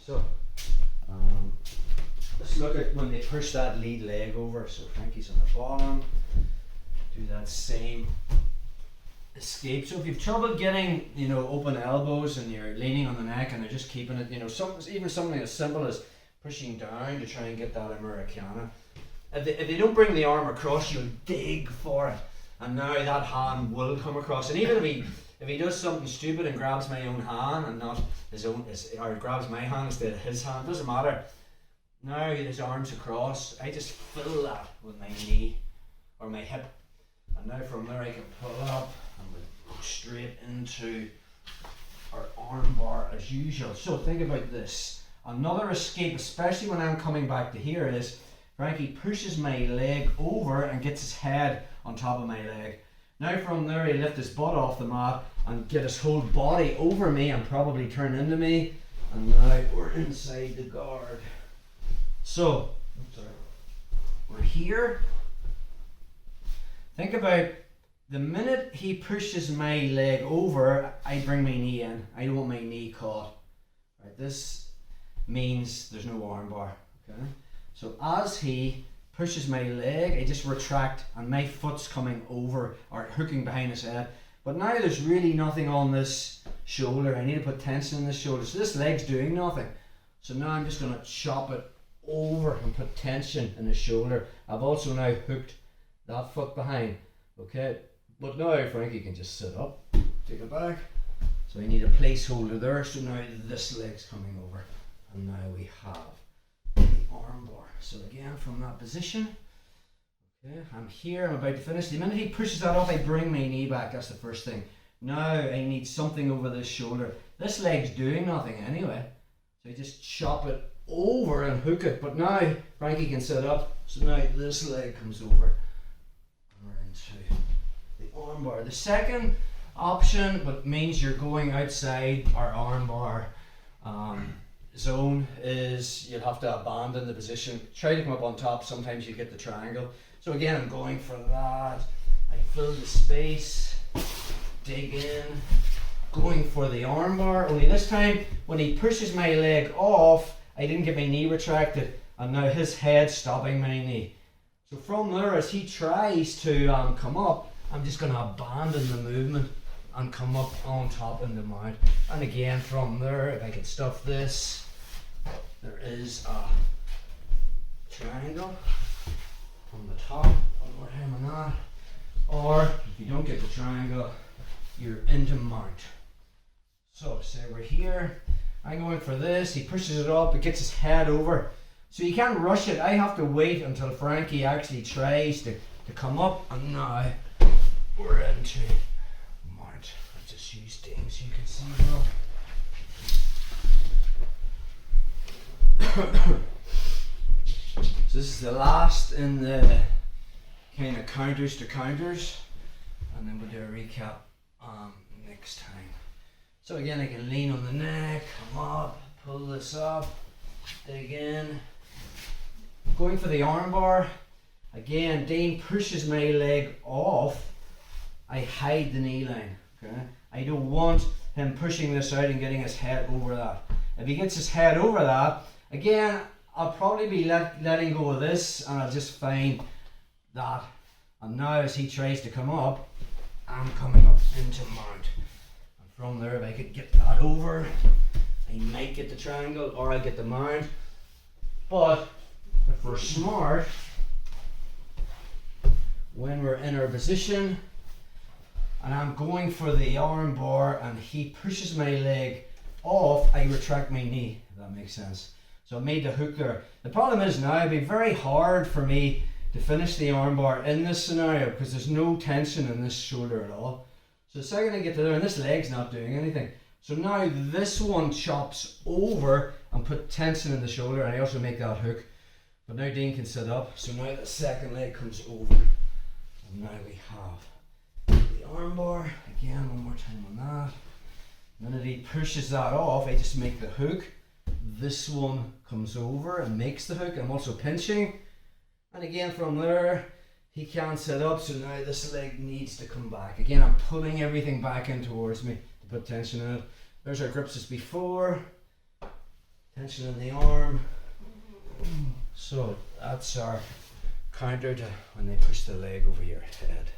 So, let's look at when they push that lead leg over. So Frankie's on the bottom. Do that same escape. So if you've trouble getting, open elbows and you're leaning on the neck and they're just keeping it, even something as simple as pushing down to try and get that Americana. If they don't bring the arm across, you'll dig for it, and now that hand will come across. And even if he does something stupid and grabs my own hand and not or grabs my hand instead of his hand, doesn't matter. Now his arm's across, I just fill that with my knee or my hip, and now from there I can pull up and we'll go straight into our arm bar as usual. So think about this. Another escape, especially when I'm coming back to here, is Frankie pushes my leg over and gets his head on top of my leg. Now from there he lifts his butt off the mat and get his whole body over me and probably turn into me, and now we're inside the guard. So we're here. Think about the minute he pushes my leg over, I bring my knee in. I don't want my knee caught. Right, this means there's no arm bar. Okay. So as he pushes my leg, I just retract and my foot's coming over or hooking behind his head. But now there's really nothing on this shoulder. I need to put tension in this shoulder. So this leg's doing nothing. So now I'm just going to chop it over and put tension in the shoulder. I've also now hooked that foot behind. Okay, but now Frankie can just sit up, take it back. So I need a placeholder there. So now this leg's coming over, and now we have the arm bar. So again, from that position, okay, I'm here, I'm about to finish. The minute he pushes that off, I bring my knee back. That's the first thing. Now I need something over this shoulder. This leg's doing nothing anyway, so I just chop it over and hook it. But now Frankie can sit up, so now this leg comes over and we're into the arm bar. The second option, but means you're going outside our arm bar zone, is you'll have to abandon the position. Try to come up on top. Sometimes you get the triangle. So again, I'm going for that. I fill the space, dig in, going for the arm bar. Only this time, when he pushes my leg off, I didn't get my knee retracted, and now his head's stopping my knee. So from there, as he tries to come up, I'm just going to abandon the movement and come up on top in the mount. And again, from there, if I can stuff this, there is a triangle on the top. One more time on that. Or if you don't get the triangle, you're into mount. So say we're here. I'm going for this. He pushes it up. It gets his head over. So you can't rush it. I have to wait until Frankie actually tries to come up. And now we're into mount. I'll just use things so you can see well. So this is the last in the kind of counters to counters, and then we'll do a recap next time. So again, I can lean on the neck, come up, pull this up, dig in. Going for the arm bar. Again, Dean pushes my leg off. I hide the knee line. Okay, I don't want him pushing this out and getting his head over that. If he gets his head over that, again, I'll probably be letting go of this, and I'll just find that. And now as he tries to come up, I'm coming up into mount. And from there, if I could get that over, I might get the triangle or I'll get the mount. But if we're smart, when we're in our position and I'm going for the arm bar and he pushes my leg off, I retract my knee, if that makes sense. So I made the hook there. The problem is now it'd be very hard for me to finish the arm bar in this scenario because there's no tension in this shoulder at all. So the second I get to there, and this leg's not doing anything. So now this one chops over and put tension in the shoulder, and I also make that hook. But now Dean can sit up, so now the second leg comes over. And now we have the arm bar. Again, one more time on that. The minute he pushes that off, I just make the hook. This one comes over and makes the hook. I'm also pinching. And again, from there, he can't sit up, so now this leg needs to come back. Again, I'm pulling everything back in towards me to put tension in it. There's our grips as before. tension in the arm. So that's our counter to when they push the leg over your head.